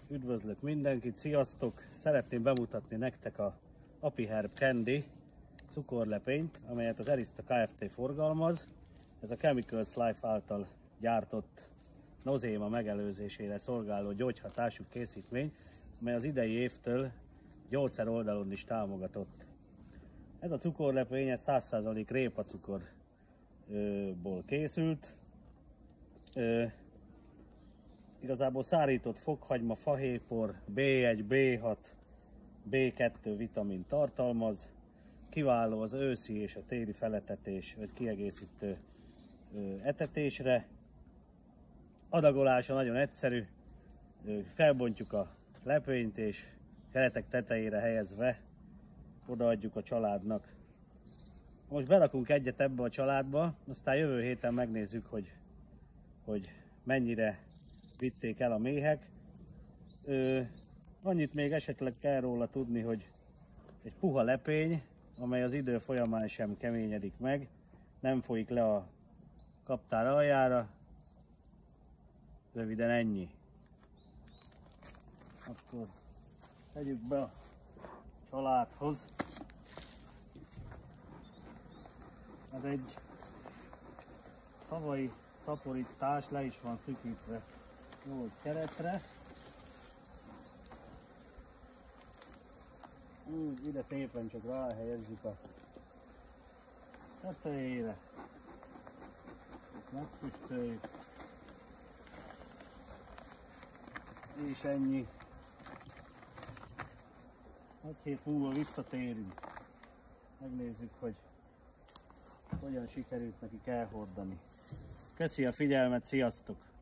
Üdvözlök mindenkit, sziasztok! Szeretném bemutatni nektek a Apiherb Candy cukorlepényt, amelyet az Arista Kft. Forgalmaz. Ez a Chemicals Life által gyártott nozéma megelőzésére szolgáló gyógyhatású készítmény, amely az idei évtől gyógyszer oldalon is támogatott. Ez a cukorlepény 100% répacukorból készült. Igazából szárított fokhagyma, fahéjpor, B1, B6, B2 vitamin tartalmaz. Kiváló az őszi és a téli feletetés vagy kiegészítő etetésre. Adagolása nagyon egyszerű. Felbontjuk a lepényt és keretek tetejére helyezve odaadjuk a családnak. Most berakunk egyet ebbe a családba, aztán jövő héten megnézzük, hogy mennyire vitték el a méhek. Annyit még esetleg kell róla tudni, hogy egy puha lepény, amely az idő folyamán sem keményedik meg, nem folyik le a kaptár aljára. Röviden ennyi. Akkor tegyük be a családhoz. Ez egy tavalyi szaporítás, le is van szükítve jó egy keretre. Úgy ide szépen csak ráhelyezzük a tetejére. Megfüstöljük. És ennyi. Egy hét múlva visszatérünk. Megnézzük, hogy hogyan sikerült nekik elhordani. Köszi a figyelmet, sziasztok!